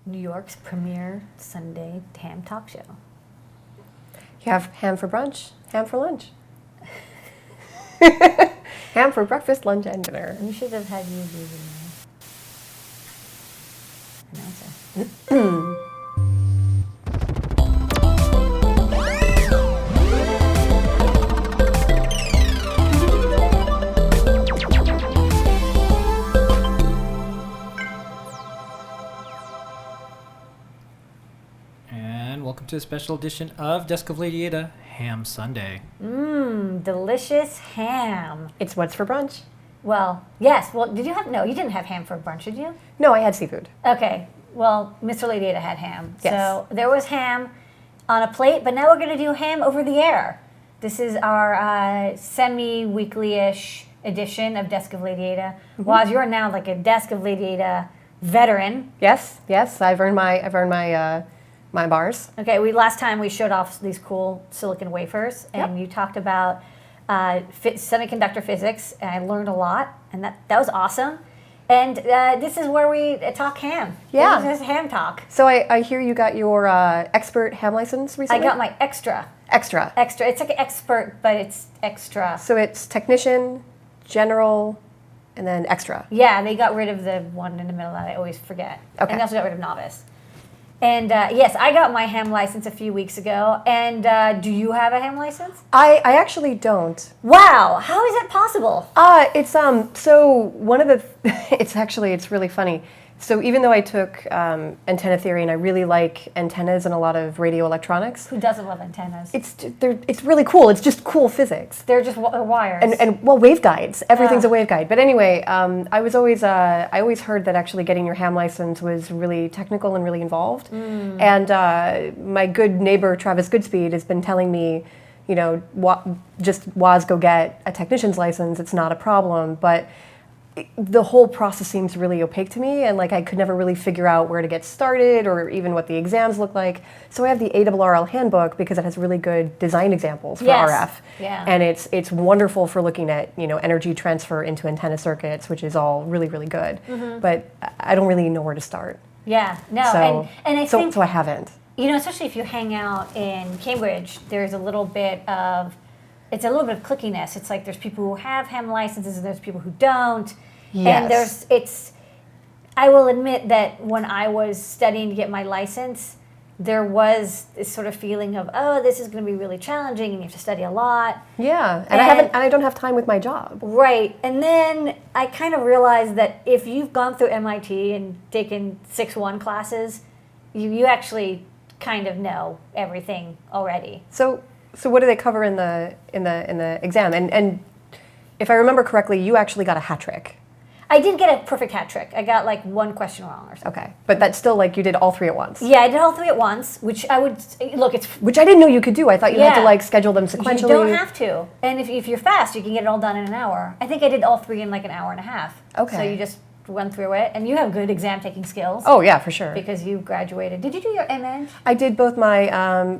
New York's premier Sunday ham talk show. You have ham for brunch, ham for lunch. Ham for breakfast, lunch, and dinner. We should have had you do the announcer. Welcome to a special edition of Desk of Lady Ada, Ham Sunday. Delicious ham. It's what's for brunch. Well, yes. Well, did you have, no, you didn't have ham for brunch, did you? No, I had seafood. Okay. Well, Mr. Lady Ada had ham. Yes. So there was ham on a plate, but now we're going to do ham over the air. This is our semi-weekly-ish edition of Desk of Lady Ada. Mm-hmm. Waz, you're now like a Desk of Lady Ada veteran. Yes. I've earned my bars. Okay, last time we showed off these cool silicon wafers, and you talked about semiconductor physics, and I learned a lot, and that was awesome. And this is where we talk ham. Yeah. This is ham talk. So I hear you got your expert ham license recently? I got my extra. Extra. It's like expert, but it's extra. So it's technician, general, and then extra. Yeah, they got rid of the one in the middle that I always forget. Okay. And they also got rid of novice. And yes, I got my ham license a few weeks ago. And do you have a ham license? I actually don't. Wow, how is that possible? It's so one of the it's really funny. So even though I took antenna theory and I really like antennas and a lot of radio electronics, Who doesn't love antennas? it's really cool. It's just cool physics. They're just wires. And well, waveguides. Everything's a waveguide. But anyway, I always heard that actually getting your ham license was really technical and really involved. And my good neighbor Travis Goodspeed has been telling me, you know, Waz, go get a technician's license. It's not a problem. But the whole process seems really opaque to me, and like I could never really figure out where to get started or even what the exams look like. So I have the ARRL handbook because it has really good design examples for RF. Yeah. And it's wonderful for looking at, you know, energy transfer into antenna circuits, which is all really, really good. But I don't really know where to start. Yeah, no, So, and I think, so I haven't. you know, especially if you hang out in Cambridge, there's a little bit of clickiness. It's like there's people who have ham licenses and there's people who don't. Yes. And I will admit that when I was studying to get my license, there was this sort of feeling of, oh, this is going to be really challenging and you have to study a lot. Yeah, and I don't have time with my job. Right, and then I kind of realized that if you've gone through MIT and taken 6-1 classes, you actually kind of know everything already. So what do they cover in the exam? And if I remember correctly, you actually got a hat trick. I didn't get a perfect hat trick. I got like one question wrong or something. Okay, but that's still like you did all three at once. Yeah, I did all three at once, which I would look. Which I didn't know you could do. I thought you had to like schedule them sequentially. You don't have to, and if you're fast, you can get it all done in an hour. I think I did all three in like an hour and a half. Okay. So you just went through it, and you have good exam taking skills. Oh yeah, for sure. Because you graduated. Did you do your MEng? I did both my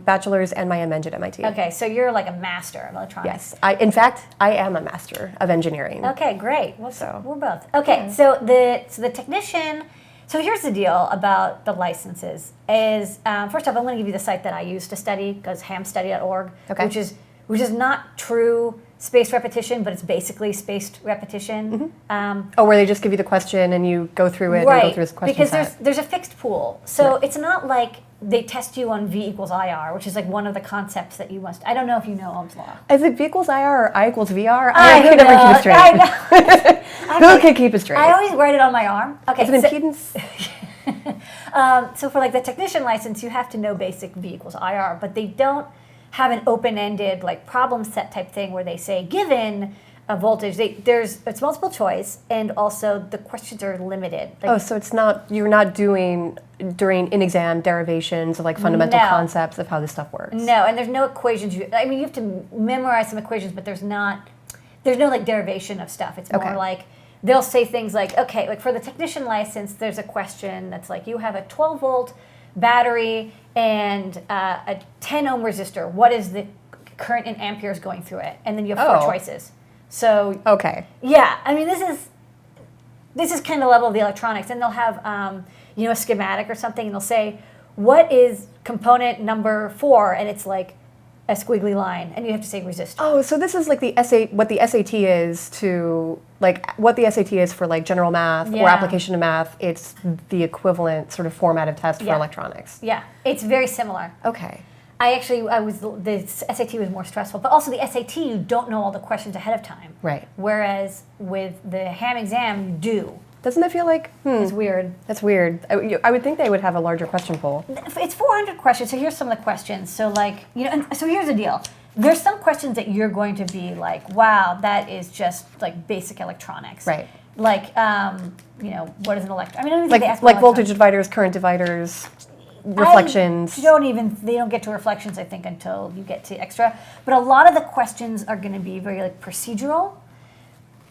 bachelor's and my MEng at MIT. Okay, so you're like a master of electronics. Yes, in fact, I am a master of engineering. Okay, great. Well, So- we're both. Okay, so the technician. So here's the deal about the licenses. Is first off, I'm going to give you the site that I use to study, because hamstudy.org, Okay. which is not true spaced repetition, but it's basically spaced repetition. Where they just give you the question and you go through it and go through this question because set. there's a fixed pool. So Right. it's not like they test you on V equals IR, which is like one of the concepts that you must. I don't know if you know Ohm's law. Is it V equals IR or I equals VR? I can never keep it straight. I know. Who can keep it straight? I always write it on my arm. Okay. Is it impedance? So for like the technician license, you have to know basic V equals IR, but they don't have an open-ended like problem set type thing where they say given a voltage, it's multiple choice, and also the questions are limited. Like, So you're not doing during in-exam derivations of like fundamental No. concepts of how this stuff works. no, and there's no equations. You have to memorize some equations, but there's no like derivation of stuff. It's more Okay. like they'll say things like, okay, like for the technician license, there's a question that's like, you have a 12-volt battery and a 10 ohm resistor. What is the current in amperes going through it? And then you have four choices. So Okay. yeah, I mean this is kind of the level of the electronics, and they'll have a schematic or something, and they'll say, what is component number 4? And it's like a squiggly line, and you have to say resistor. Oh, so this is like what the SAT is to, like, what the SAT is for, like, general math or application of math. It's the equivalent sort of formatted test for electronics. Yeah, it's very similar. Okay. The SAT was more stressful, but also the SAT, you don't know all the questions ahead of time. Right. Whereas with the ham exam, you do. Doesn't it feel like, It's weird. That's weird. I would think they would have a larger question pool. It's 400 questions, so here's some of the questions. So like, and so here's the deal. There's some questions that you're going to be like, wow, that is just like basic electronics. Right. Like, what is an electron? I mean, I don't even think they ask Like about voltage dividers, current dividers, reflections. They don't get to reflections, I think, until you get to extra. But a lot of the questions are going to be very like procedural.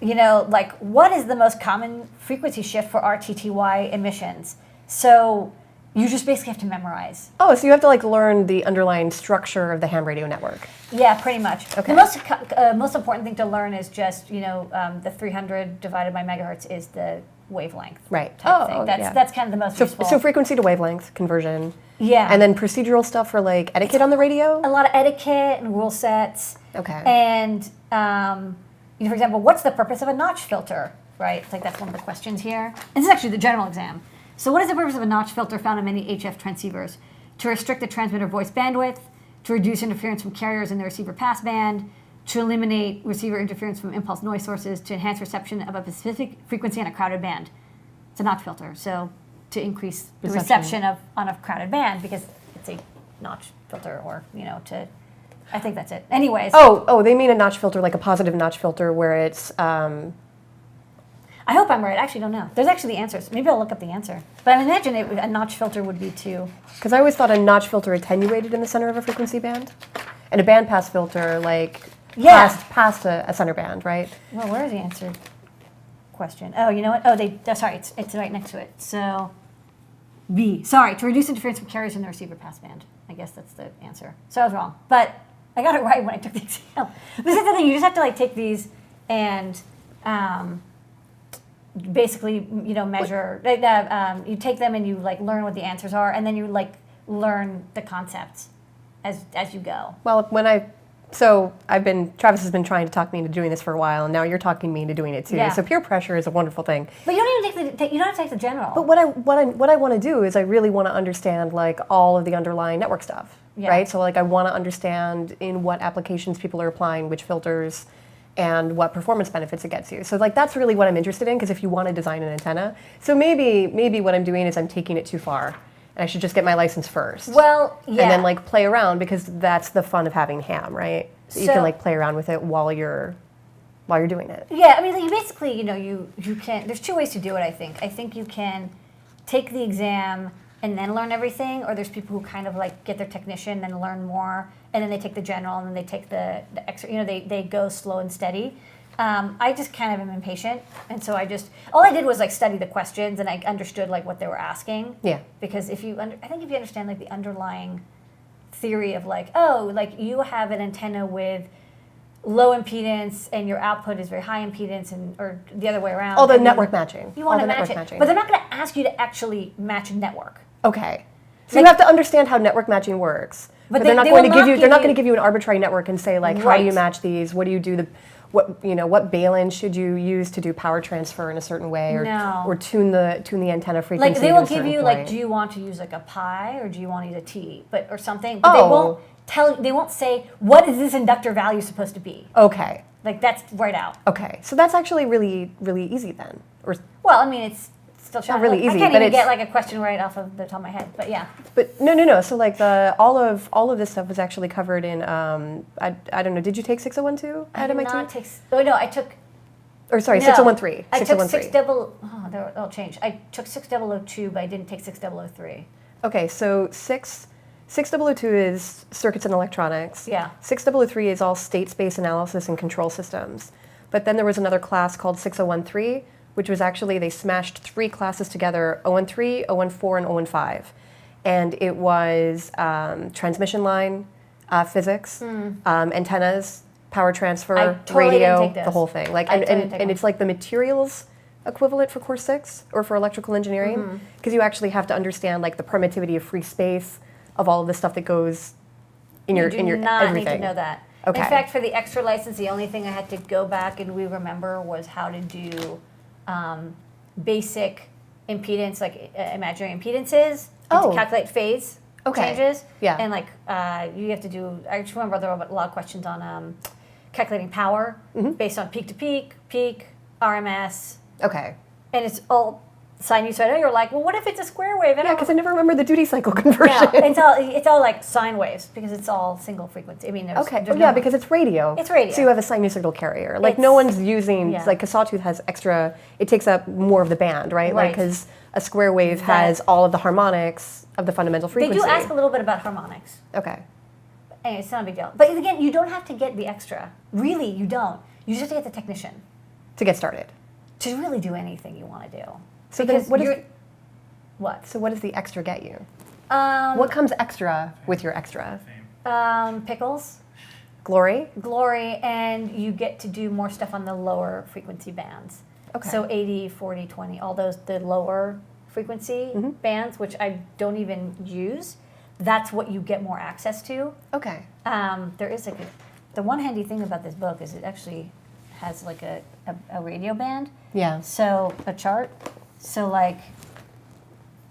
Like what is the most common frequency shift for RTTY emissions? So you just basically have to memorize. Oh, so you have to like learn the underlying structure of the ham radio network. Yeah, pretty much. Okay. The most important thing to learn is just the 300 divided by megahertz is the wavelength. Right. Type thing. That's kind of the most useful. So frequency to wavelength conversion. Yeah. And then procedural stuff for like etiquette on the radio. A lot of etiquette and rule sets. Okay. And for example, what's the purpose of a notch filter? Right. It's like that's one of the questions here. And this is actually the general exam. So what is the purpose of a notch filter found in many HF transceivers? To restrict the transmitter voice bandwidth, to reduce interference from carriers in the receiver passband, to eliminate receiver interference from impulse noise sources, to enhance reception of a specific frequency on a crowded band. It's a notch filter, so to increase the reception on a crowded band because it's a notch filter, or I think that's it. Anyways. Oh, they mean a notch filter, like a positive notch filter, where it's. I hope I'm right. I actually don't know. There's actually the answers. Maybe I'll look up the answer. But I imagine a notch filter would be too. Because I always thought a notch filter attenuated in the center of a frequency band, and a bandpass filter past a center band, right? Well, where is the answer question? Oh, you know what? Oh, sorry, it's right next to it. So, B. Sorry, to reduce interference from carriers in the receiver passband. I guess that's the answer. So I was wrong, but I got it right when I took the exam. This is the thing. You just have to take these and. Basically, measure. You take them and you learn what the answers are, and then you learn the concepts as you go. Well, Travis has been trying to talk me into doing this for a while, and now you're talking me into doing it too. Yeah. So peer pressure is a wonderful thing. But you don't even you don't have to take the general. But what I want to do is I really want to understand all of the underlying network stuff, right? So I want to understand in what applications people are applying which filters. And what performance benefits it gets you. So that's really what I'm interested in, because if you want to design an antenna. So maybe what I'm doing is I'm taking it too far. And I should just get my license first. Well, yeah. And then play around, because that's the fun of having ham, right? So you can play around with it while you're doing it. Yeah, I mean you basically, you can there's two ways to do it, I think. I think you can take the exam and then learn everything, or there's people who kind of get their technician and learn more, and then they take the general, and then they take the extra, they go slow and steady. I just kind of am impatient, and so all I did was study the questions, and I understood what they were asking. Yeah. Because I think if you understand the underlying theory of you have an antenna with low impedance and your output is very high impedance, or the other way around. All the network matching. You want to match it, but they're not going to ask you to actually match a network. Okay. So you have to understand how network matching works. But they're not going to give you. They're not going to give you an arbitrary network and say how do you match these? What do you do? What balun should you use to do power transfer in a certain way, or tune the antenna frequency? They will give you do you want to use a pi or do you want to use a T, or something? But they won't tell. They won't say what is this inductor value supposed to be. Okay. That's right out. Okay, so that's actually really really easy then. Well, I mean it's. Still not really easy. I can't even get a question right off of the top of my head, but yeah. But no. So all of this stuff was actually covered in I don't know. Did you take 6012 at MIT? I did not take. Oh no, I took. Or sorry, 6013. I took 6013. They'll change. I took 6002, but I didn't take 6003. Okay, so 6002 is circuits and electronics. Yeah. 6003 is all state space analysis and control systems. But then there was another class called 6013. Which was actually, they smashed 3 classes together, 013, 014, and 015. And it was transmission line, physics, antennas, power transfer, totally radio, didn't take this. the whole thing. And it's the materials equivalent for course 6 or for electrical engineering, because you actually have to understand like the permittivity of free space, of all of the stuff that goes in your You do not need to know that. Okay. In fact, for the extra license, the only thing I had to go back and remember was how to do basic impedance, like imaginary impedances, and to calculate phase changes. Yeah. And like you have to do, I just remember there were a lot of questions on calculating power based on peak to peak, RMS. Okay. And it's all sinusoidal. You're like, well, what if it's a square wave? Yeah, because I never remember the duty cycle conversion. Yeah, it's all like sine waves because it's all single frequency. I mean, there's because it's radio. It's radio. So you have a sinusoidal carrier. Like no one's using, like a sawtooth has extra, it takes up more of the band, right? Like because a square wave has all of the harmonics of the fundamental frequency. They do ask a little bit about harmonics. Okay. Anyway, it's not a big deal. But again, you don't have to get the extra. Really, you don't. You just have to get the technician. To get started. To really do anything you want to do. So then what? So what does the extra get you? What comes extra with your extra? Pickles. Glory, and you get to do more stuff on the lower frequency bands. Okay. So 80, 40, 20, all those, the lower frequency bands, which I don't even use, that's what you get more access to. Okay. There is the one handy thing about this book is it actually has like a radio band. Yeah. So a chart. So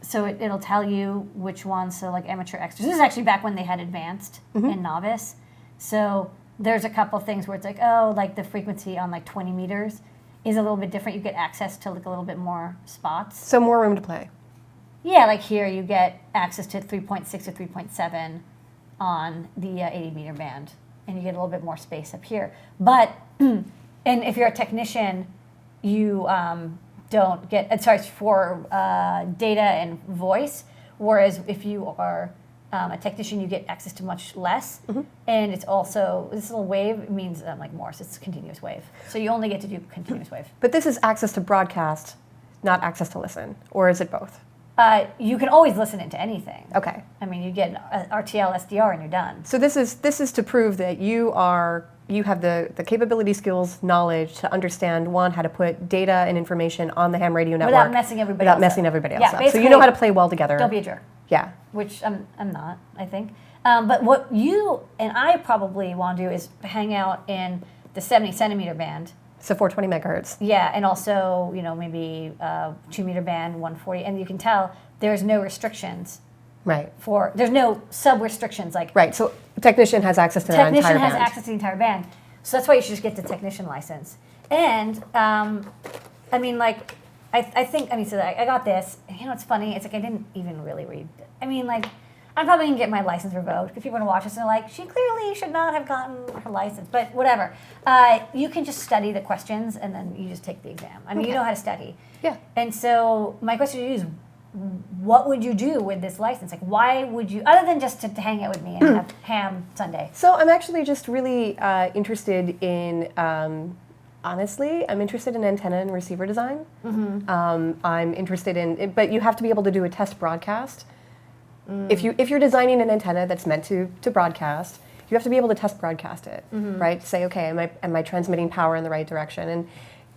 it'll tell you which ones. So like amateur extras. This is actually back when they had advanced and novice. So there's a couple things where it's like, oh, like the frequency on like 20 meters is a little bit different. You get access to like a little bit more spots. So more room to play. Yeah, like here you get access to 3.6 or 3.7 on the 80 meter band, and you get a little bit more space up here. But and if you're a technician, you don't get, sorry, for data and voice, whereas if you are a technician, you get access to much less. And it's also, this little wave means like Morse, it's a continuous wave. So you only get to do continuous wave. But this is access to broadcast, not access to listen, or is it both? You can always listen into anything. Okay. I mean, you get RTL, SDR, and you're done. So this is to prove that you have the capability, skills, knowledge to understand, one, how to put data and information on the ham radio network without messing everybody else up. So you know how to play well together. Don't be a jerk. Yeah. Which I'm not, I think. But what you and I probably want to do is hang out in the 70 centimeter band. So 420 megahertz. Yeah, and also, maybe 2 meter band, 140. And you can tell there's no restrictions. Right. There's no sub-restrictions. Right, so technician has access to that entire band. Technician has access to the entire band. So that's why you should just get the technician license. And, I got this. And it's funny. It's like I didn't even really read. I'm probably going to get my license revoked because people are going to watch this and they're like, she clearly should not have gotten her license. But whatever. You can just study the questions and then you just take the exam. You know how to study. Yeah. And so my question to you is, what would you do with this license? Like, why would you, other than just to hang out with me and have ham Sunday? So I'm actually just really interested in, honestly, I'm interested in antenna and receiver design. I'm interested in, but you have to be able to do a test broadcast. If you're designing an antenna that's meant to broadcast, you have to be able to test broadcast it, right? Say, okay, am I transmitting power in the right direction? And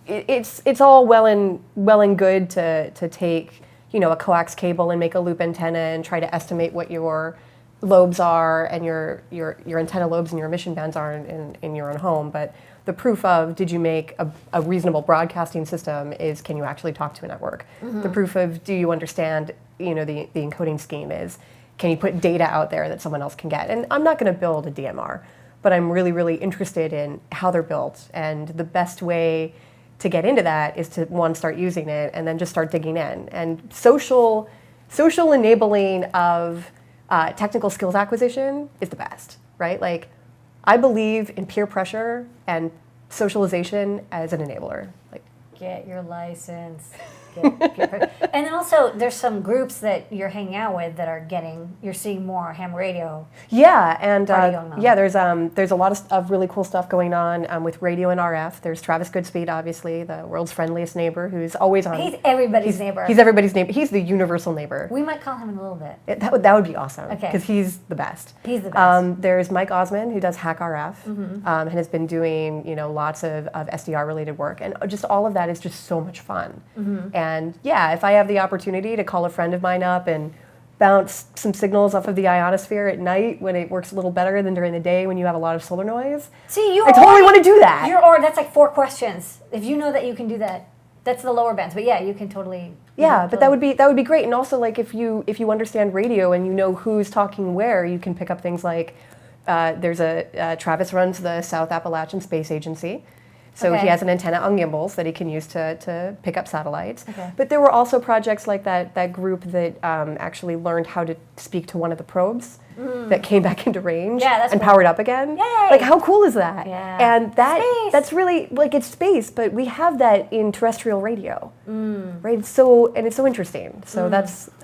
it's all well and good to take a coax cable and make a loop antenna and try to estimate what your lobes are and your antenna lobes and your emission bands are in your own home. But the proof of did you make a reasonable broadcasting system is can you actually talk to a network? The proof of do you understand the encoding scheme is can you put data out there that someone else can get? And I'm not going to build a DMR, but I'm really, really interested in how they're built. And the best way to get into that is to, one, start using it and then just start digging in. And social enabling of technical skills acquisition is the best, right? Like, I believe in peer pressure and socialization as an enabler. Like, get your license. And then also, there's some groups that you're hanging out with that are you're seeing more ham radio. Yeah, and Party going on. yeah, there's a lot of really cool stuff going on with radio and RF. There's Travis Goodspeed, obviously, the world's friendliest neighbor, who's always on. He's everybody's neighbor. He's everybody's neighbor. He's the universal neighbor. We might call him in a little bit. That would be awesome. Okay. Because he's the best. He's the best. There's Mike Osmond, who does Hack RF, and has been doing lots of SDR related work, and just all of that is just so much fun. And yeah, if I have the opportunity to call a friend of mine up and bounce some signals off of the ionosphere at night when it works a little better than during the day when you have a lot of solar noise. See, I totally want to do that. That's like 4 questions. If you know that you can do that, that's the lower bands. But yeah, you can totally. Yeah, but that would be great. And also, like, if you understand radio and you know who's talking where, you can pick up things like there's Travis runs the South Appalachian Space Agency. So he has an antenna on gimbals that he can use to pick up satellites. Okay. But there were also projects like that group that actually learned how to speak to one of the probes that came back into range and powered up again. Yay! Like, how cool is that? Yeah. And that's really, like, it's space, but we have that in terrestrial radio. Right? It's so interesting. So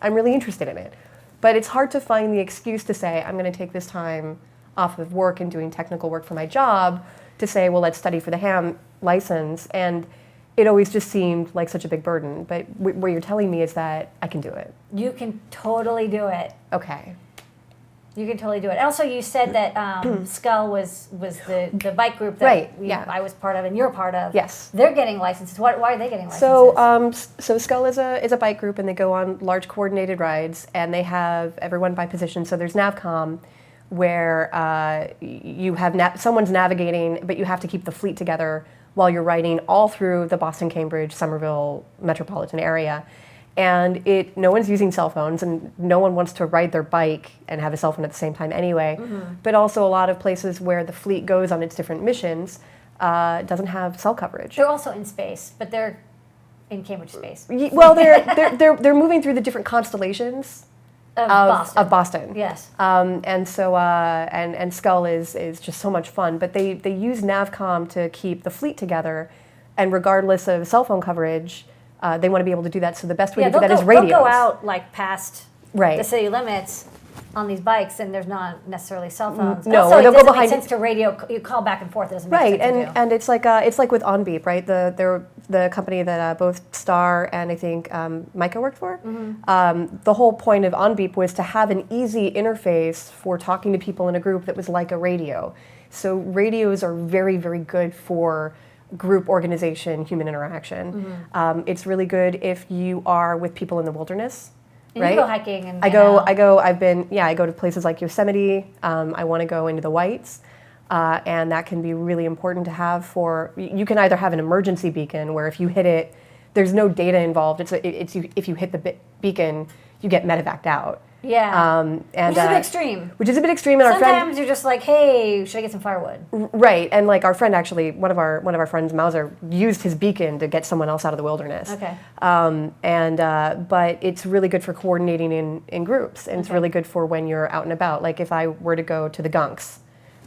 I'm really interested in it. But it's hard to find the excuse to say, I'm going to take this time off of work and doing technical work for my job to say, well, let's study for the ham license. And it always just seemed like such a big burden. But what you're telling me is that I can do it. You can totally do it. Okay. You can totally do it. Also, you said that Skull was the bike group that I was part of and you're part of. Yes. They're getting licenses. Why are they getting licenses? So Skull is a bike group, and they go on large coordinated rides, and they have everyone by position. So there's NavCom, where you have someone's navigating, but you have to keep the fleet together while you're riding all through the Boston, Cambridge, Somerville metropolitan area. And no one's using cell phones, and no one wants to ride their bike and have a cell phone at the same time anyway. But also a lot of places where the fleet goes on its different missions doesn't have cell coverage. They're also in space, but they're in Cambridge space. Well, they're moving through the different constellations of Boston. Yes. And so and Skull is just so much fun. But they use NavCom to keep the fleet together, and regardless of cell phone coverage, they want to be able to do that. So the best way to do that is radios. They'll go out like past the city limits on these bikes, and there's not necessarily cell phones. No, also, they'll it go doesn't behind. make sense to radio. You call back and forth. It doesn't make sense to do. And it's like with OnBeep, right? The company that both Star and I think Micah worked for. The whole point of OnBeep was to have an easy interface for talking to people in a group that was like a radio. So radios are very, very good for group organization, human interaction. It's really good if you are with people in the wilderness. And right? you go hiking and I go to places like Yosemite. I want to go into the Whites. And that can be really important to have you can either have an emergency beacon where if you hit it, there's no data involved. If you hit the beacon, you get medevaced out. Yeah. And, which is a bit extreme. Which is a bit extreme. And sometimes you're just like, hey, should I get some firewood? Right. And like our friend, actually, one of our friends, Mauser, used his beacon to get someone else out of the wilderness. Okay. But it's really good for coordinating in groups. And it's really good for when you're out and about. Like if I were to go to the Gunks,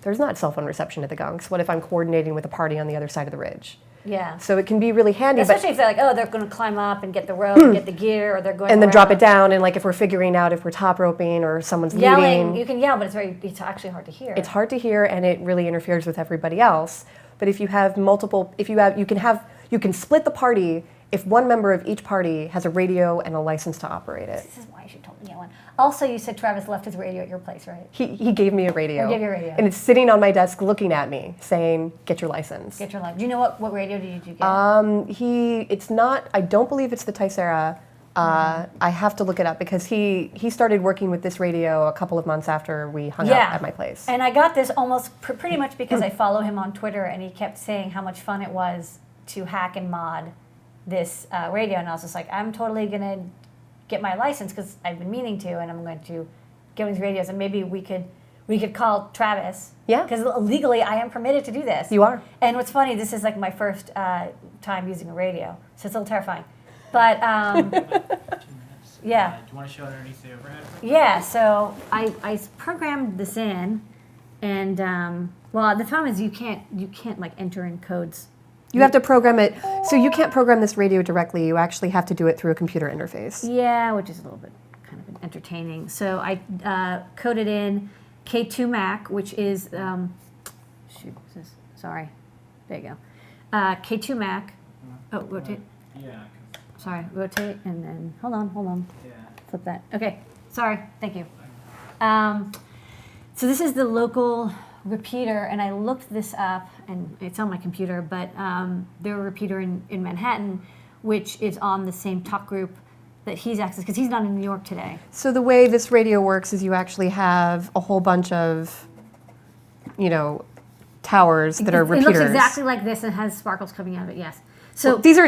there's not cell phone reception at the Gunks. What if I'm coordinating with a party on the other side of the ridge? Yeah. So it can be really handy. Especially if they're like, they're going to climb up and get the rope and get the gear, or they're going and then around. drop it down. And like if we're figuring out if we're top roping or someone's yelling, leading, you can yell, but it's actually hard to hear. It's hard to hear, and it really interferes with everybody else. But if you have multiple, you can split the party if one member of each party has a radio and a license to operate it. This is why you should totally get one. Also, you said Travis left his radio at your place, right? He gave me a radio. He gave you a radio. And it's sitting on my desk looking at me saying, get your license. Get your license. Do you know what radio did you get? It's not, I don't believe it's the Ticera. I have to look it up because he started working with this radio a couple of months after we hung out at my place. And I got this almost pretty much because I follow him on Twitter, and he kept saying how much fun it was to hack and mod this radio, and I was just like, I'm totally gonna get my license because I've been meaning to, and I'm going to get these radios, and maybe we could call Travis. Yeah. Because legally, I am permitted to do this. You are. And what's funny, this is like my first time using a radio, so it's a little terrifying. But yeah. Do you want to show it underneath the overhead? Yeah. So I programmed this in, and well, the problem is you can't like enter in codes You have to program it. So you can't program this radio directly. You actually have to do it through a computer interface. Yeah, which is a little bit kind of entertaining. So I coded in K2 Mac, which is, sorry, there you go. K2 Mac. Oh, rotate. Yeah. Sorry, rotate, and then, hold on. Yeah. Flip that. Okay, sorry, thank you. So this is the local repeater, and I looked this up, and it's on my computer, but they're a repeater in Manhattan, which is on the same talk group that he's accessed, because he's not in New York today. So the way this radio works is you actually have a whole bunch of, towers that are repeaters. It looks exactly like this and has sparkles coming out of it, yes. So well, these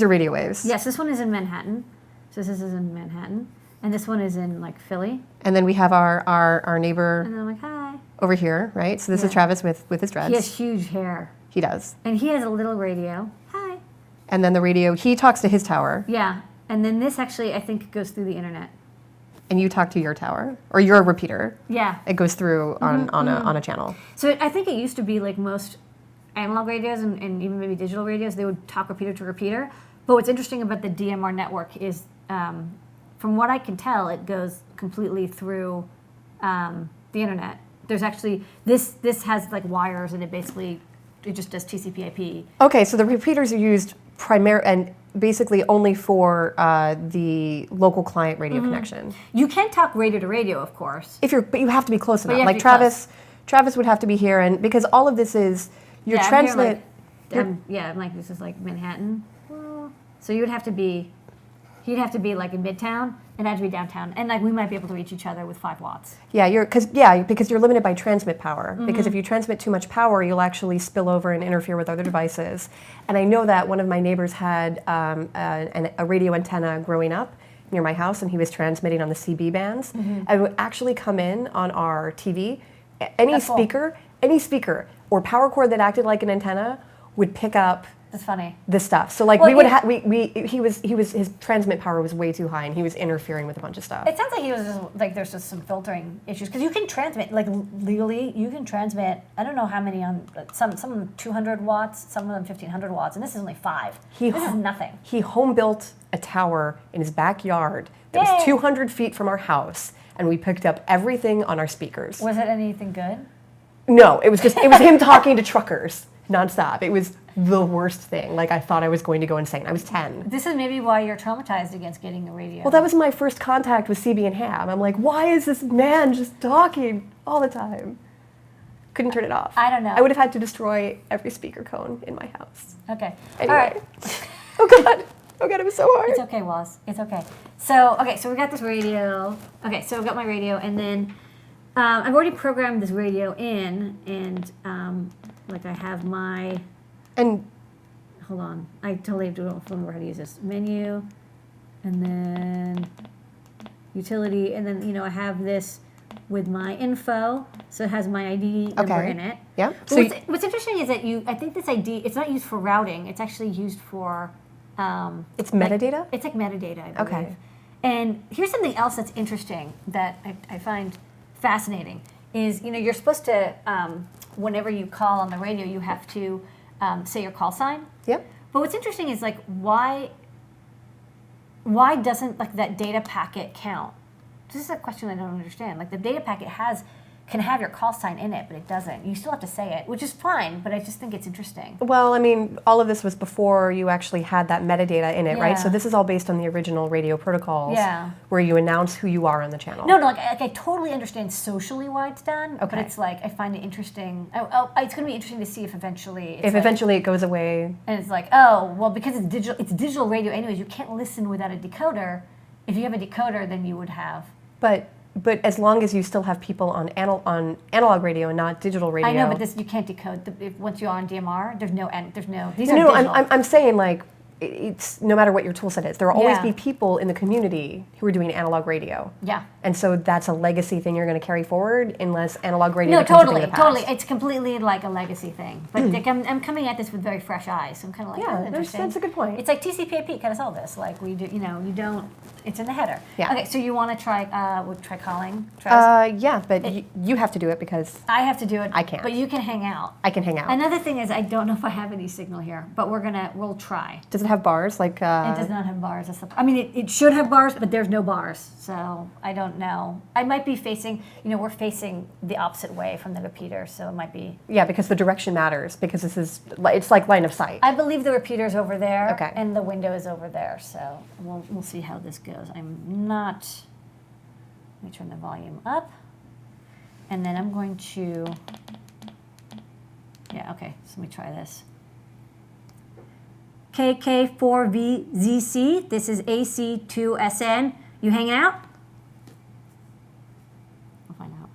are radio waves. yes, this one is in Manhattan. So this is in Manhattan. And this one is in like Philly. And then we have our neighbor And then I'm like, hi. over here, right? So this Yeah. is Travis with his dreads. He has huge hair. He does. And he has a little radio. Hi. And then the radio, he talks to his tower, Yeah. And then this actually, I think, goes through the internet. and you talk to your tower, or your repeater. Yeah. It goes through on a channel. So I think it used to be like most analog radios and even maybe digital radios, they would talk repeater to repeater. But what's interesting about the DMR network is, from what I can tell, it goes completely through the internet. There's actually, this has like wires, and it just does TCP/IP. Okay, so the repeaters are used and basically only for the local client radio connection. You can talk radio to radio, of course. But you have to be close enough. you have Like to be Travis would have to be here, and because all of this is your Yeah, I'm transmit. here, I'm like, this is like Manhattan. So he'd have to be like in Midtown, and I'd have to be downtown. And like we might be able to reach each other with 5 watts. Yeah, because you're limited by transmit power. Because if you transmit too much power, you'll actually spill over and interfere with other devices. And I know that one of my neighbors had a radio antenna growing up near my house, and he was transmitting on the CB bands, and it would actually come in on our TV. Any That's cool. speaker or power cord that acted like an antenna would pick up That's funny. this stuff. So like Well, we would have his transmit power was way too high, and he was interfering with a bunch of stuff. It sounds like he was just, like there's just some filtering issues because you can transmit like legally you can transmit. I don't know how many on some of them 200 watts, some of them 1500 watts, and this is only 5. This is nothing. He home built a tower in his backyard that was Yay. 200 feet from our house, and we picked up everything on our speakers. Was it anything good? No, it was him talking to truckers nonstop. It was the worst thing. Like I thought I was going to go insane. I was 10. This is maybe why you're traumatized against getting a radio. Well, that was my first contact with CB and ham. I'm like, why is this man just talking all the time? Couldn't turn it off. I don't know. I would have had to destroy every speaker cone in my house. Okay. Anyway. All right. Oh God, it was so hard. It's okay, Waz. It's okay. So we got this radio. Okay, so I've got my radio, and then I've already programmed this radio in, and like I have my. And Hold on. I totally don't remember how to use this. Menu, and then utility, and then I have this with my info, so it has my ID number in it. yeah. So what's interesting is that I think this ID, it's not used for routing. It's actually used for. It's metadata? It's like metadata, I believe. Okay. And here's something else that's interesting that I find fascinating is, you're supposed to, whenever you call on the radio, you have to say your call sign. Yep. But what's interesting is like, why doesn't like that data packet count? This is a question I don't understand. Like the data packet can have your call sign in it, but it doesn't. You still have to say it, which is fine, but I just think it's interesting. Well, I mean, all of this was before you actually had that metadata in it, right? So Yeah. this is all based on the original radio protocols Yeah. where you announce who you are on the channel. No, like I totally understand socially why it's done, but Okay. it's like I find it interesting. It's going to be interesting to see if eventually. If eventually it goes away. And it's like, because it's digital radio anyways. You can't listen without a decoder. If you have a decoder, then you would have. But as long as you still have people on analog radio and not digital radio. I know, but you can't decode. Once you're on DMR, there's no. These are No, digital. I'm saying like it's no matter what your tool set is, there will always Yeah. be people in the community who are doing analog radio. Yeah. And so that's a legacy thing you're going to carry forward unless analog radio No, becomes a thing totally, of the past. totally. It's completely like a legacy thing. But like, I'm coming at this with very fresh eyes. So I'm kind of like, Yeah, oh, that's interesting. a good point. It's like TCP/IP kind of saw this. Like we do, you don't. It's in the header. Yeah. Okay, so you want to try calling? Travis? Yeah, but you have to do it because I have to do it. I can't. But you can hang out. I can hang out. Another thing is I don't know if I have any signal here, but we'll try. Does it have bars? Like It does not have bars. I mean, it should have bars, but there's no bars. So I don't know. I might be facing, we're facing the opposite way from the repeater, so it might be. Yeah, because the direction matters. Because it's like line of sight. I believe the repeater's over there, Okay. and the window is over there. So we'll see how this goes. I'm not. Let me turn the volume up, and then I'm going to. Yeah. Okay. So let me try this. KK4VZC. This is AC2SN. You hanging out? We'll find out.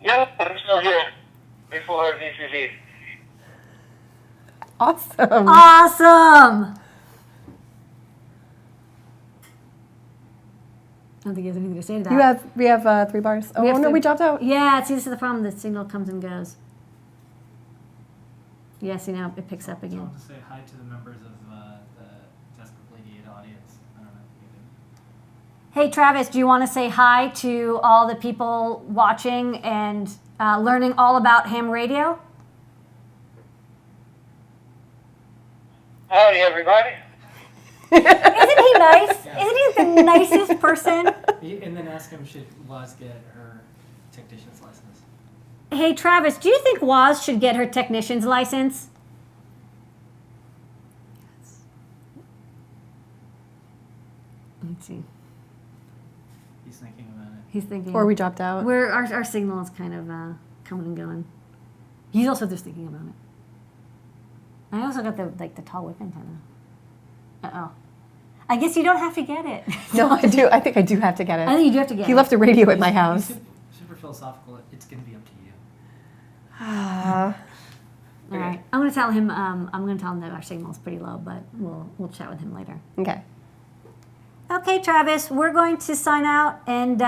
Yep, I'm still here. Before VCC. Awesome. Awesome! I don't think he has anything to say to that. We have 3 bars. Oh We have no, three- we dropped out. Yeah, see, this is the problem. The signal comes and goes. Yeah, see, now it picks up Do you again. want to say hi to the members of the Desk of Lady Ada audience? I don't know if you do. Hey, Travis, do you want to say hi to all the people watching and learning all about ham radio? Howdy, everybody. Isn't he nice? Isn't he the nicest person? And then ask him, should Waz get her technician's license? Hey, Travis, do you think Waz should get her technician's license? Let's see. He's thinking about it. He's thinking. Or we dropped out. Our signal is kind of coming and going. He's also just thinking about it. I also got the tall whip antenna. Uh-oh. I guess you don't have to get it. No, I do. I think I do have to get I it. think you do have to get it. He left a radio at my He's house. super philosophical. It's going to be up to you. Ah. All right. I'm gonna tell him. I'm gonna tell him that our signal is pretty low, but we'll chat with him later. Okay. Okay, Travis, we're going to sign out, and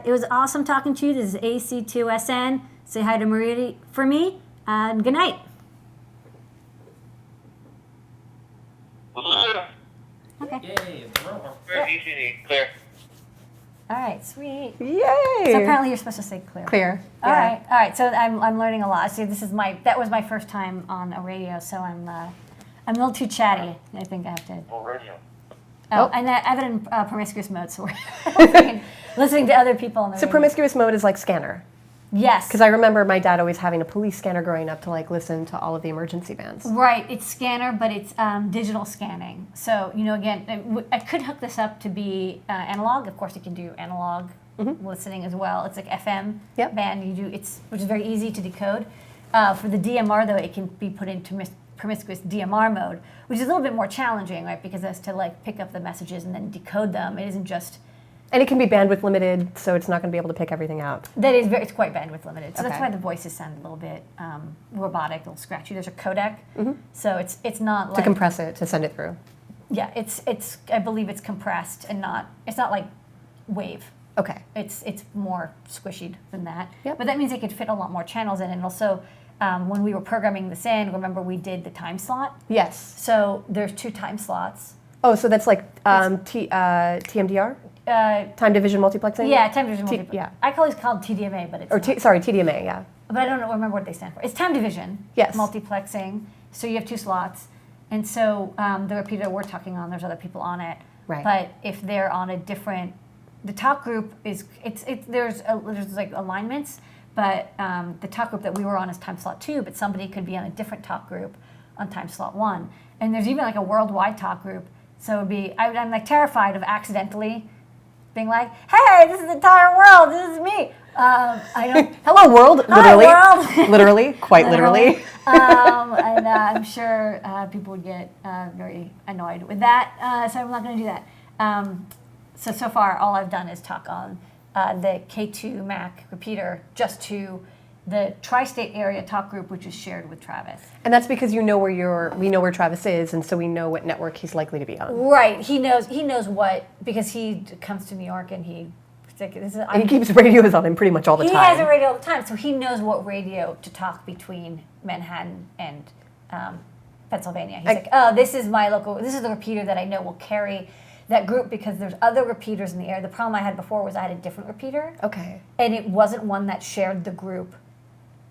it was awesome talking to you. This is AC2SN. Say hi to Maria for me, and good night. Okay. Yay! It's over. Clear VCC. Clear. All right, sweet. Yay. So apparently you're supposed to say clear. Clear. All Yeah. right, all right. So I'm learning a lot. See, that was my first time on a radio, so I'm a little too chatty. I think I have to. Full radio. Oh, and I have it in promiscuous mode, so we're listening to other people on the So radio. promiscuous mode is like scanner. Yes. Because I remember my dad always having a police scanner growing up to like listen to all of the emergency bands. Right, it's scanner, but it's digital scanning. So, again, I could hook this up to be analog. Of course, you can do analog listening as well. It's like FM Yep. band. Which is very easy to decode. For the DMR, though, it can be put into promiscuous DMR mode, which is a little bit more challenging, right? Because it has to like pick up the messages and then decode them. It isn't just. And it can be bandwidth limited, so it's not going to be able to pick everything out. It's quite bandwidth limited. So that's Okay. why the voices sound a little bit robotic, a little scratchy. There's a codec, so it's not like To compress it, to send it through. yeah. It's I believe it's compressed and it's not like wave. Okay. It's more squishied than that. Yep. But that means they could fit a lot more channels in, and also when we were programming this in, remember we did the time slot. Yes. So there's 2 time slots. Oh, so that's like TMDR? Time division multiplexing? Yeah, time division multiplexing. yeah. I always called TDMA, but it's Or not. TDMA, yeah. But I don't remember what they stand for. It's time division. Yes. Multiplexing. So you have 2 slots, and so the repeater we're talking on, there's other people on it. Right. But if they're on a different, the talk group is there's like alignments, but the talk group that we were on is time slot 2, but somebody could be on a different talk group on time slot 1, and there's even like a worldwide talk group. So it'd be I'm like terrified of accidentally being like, hey, this is the entire world. This is me. I don't. Hello, world. Hi, Literally. world. Literally. Quite literally. And I'm sure people would get very annoyed with that. So I'm not going to do that. So far, all I've done is talk on the K2 Mac repeater just to the tri-state area talk group, which is shared with Travis. And that's because we know where Travis is, and so we know what network he's likely to be on. Right. He knows what, because he comes to New York and he keeps radios on him pretty much all the time. He has a radio all the time, so he knows what radio to talk between Manhattan and Pennsylvania. He's like, oh, this is the repeater that I know will carry that group, because there's other repeaters in the area. The problem I had before was I had a different repeater. Okay. And it wasn't one that shared the group.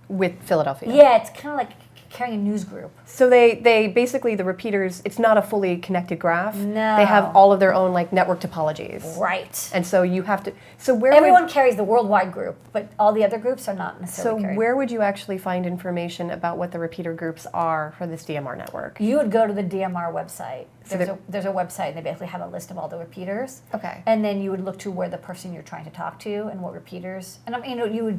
With Philadelphia. Yeah, it's kind of like carrying a news group. So they basically, the repeaters, it's not a fully connected graph. No. They have all of their own like network topologies. Right. And so you have to, everyone carries the worldwide group, but all the other groups are not necessarily carried. Where would you actually find information about what the repeater groups are for this DMR network? You would go to the DMR website. So There's a website, and they basically have a list of all the repeaters. Okay. And then you would look to where the person you're trying to talk to and what repeaters. And you would.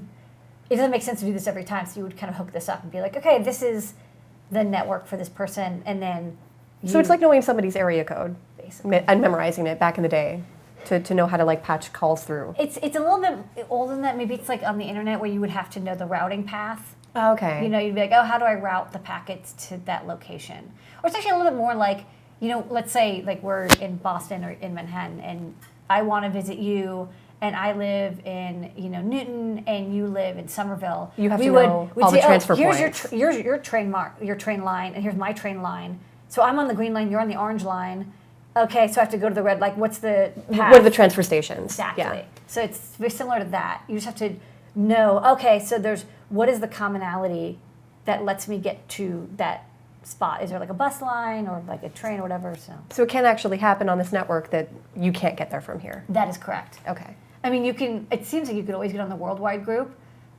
It doesn't make sense to do this every time, so you would kind of hook this up and be like, okay, this is the network for this person, and then. So it's like knowing somebody's area code, basically, and memorizing it back in the day, to know how to like patch calls through. It's a little bit older than that. Maybe it's like on the internet where you would have to know the routing path. Okay. You'd be like, oh, how do I route the packets to that location? Or it's actually a little bit more like, let's say like we're in Boston or in Manhattan, and I want to visit you. And I live in, Newton, and you live in Somerville. You have to know all the transfer points. Here's your train line, and here's my train line. So I'm on the green line, you're on the orange line. Okay, so I have to go to the red. Like, what's the path? What are the transfer stations? Exactly. Yeah. So it's very similar to that. You just have to know. Okay, so what is the commonality that lets me get to that spot? Is there like a bus line or like a train or whatever? So it can actually happen on this network that you can't get there from here. That is correct. Okay. I mean, it seems like you could always get on the worldwide group,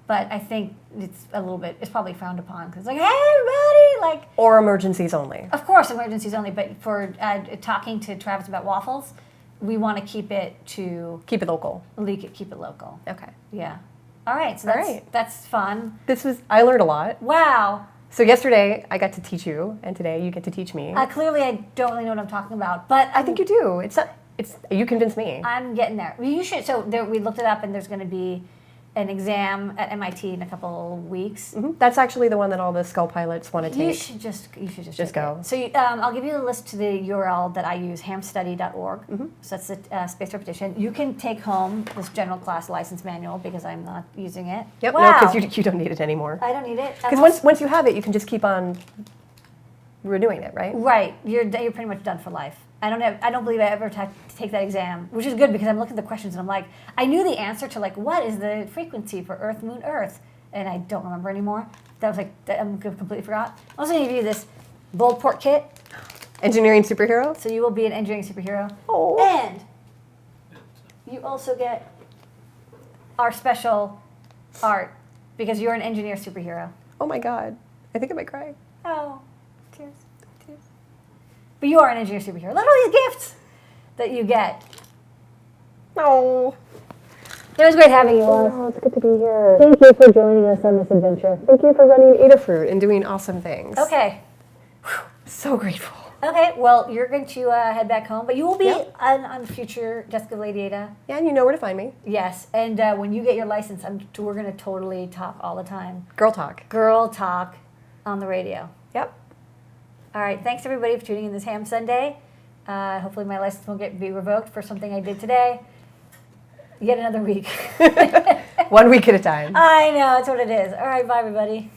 but I think it's probably frowned upon, because it's like, hey, everybody, like. Or emergencies only. Of course, emergencies only, but for talking to Travis about waffles, we want to keep it local. Keep it local. Okay. Yeah. All right, so that's fun. I learned a lot. Wow. So yesterday I got to teach you, and today you get to teach me. Clearly, I don't really know what I'm talking about, but I think you do. You convinced me. I'm getting there. You should. So we looked it up, and there's going to be an exam at MIT in a couple weeks. Mm-hmm. That's actually the one that all the Skull pilots want to take. You should just go. So I'll give you the list to the URL that I use, hamstudy.org. Mm-hmm. So that's the space repetition. You can take home this general class license manual, because I'm not using it. Yep. Wow. No, because you don't need it anymore. I don't need it. Because once you have it, you can just keep on renewing it, right? Right. You're pretty much done for life. I don't believe I ever had to take that exam, which is good, because I'm looking at the questions and I'm like, I knew the answer to like, what is the frequency for Earth, Moon, Earth? And I don't remember anymore. That was like, I'm completely forgot. I'm also going to give you this bold port kit. Engineering superhero? So you will be an engineering superhero. Oh. And you also get our special art, because you're an engineer superhero. Oh my God. I think I might cry. Oh, tears. But you are an engineer superhero. Look at all these gifts that you get. Oh. It was great having you, Lois. Oh, it's good to be here. Thank you for joining us on this adventure. Thank you for running Adafruit and doing awesome things. Okay. So grateful. Okay, well, you're going to head back home, but you will be on future Desk of Lady Ada. Yeah, and you know where to find me. Yes, and when you get your license, we're going to totally talk all the time. Girl talk. Girl talk on the radio. Yep. All right, thanks everybody for tuning in this Ham Sunday. Hopefully my license won't be revoked for something I did today. Yet another week. 1 week at a time. I know, that's what it is. All right, bye everybody.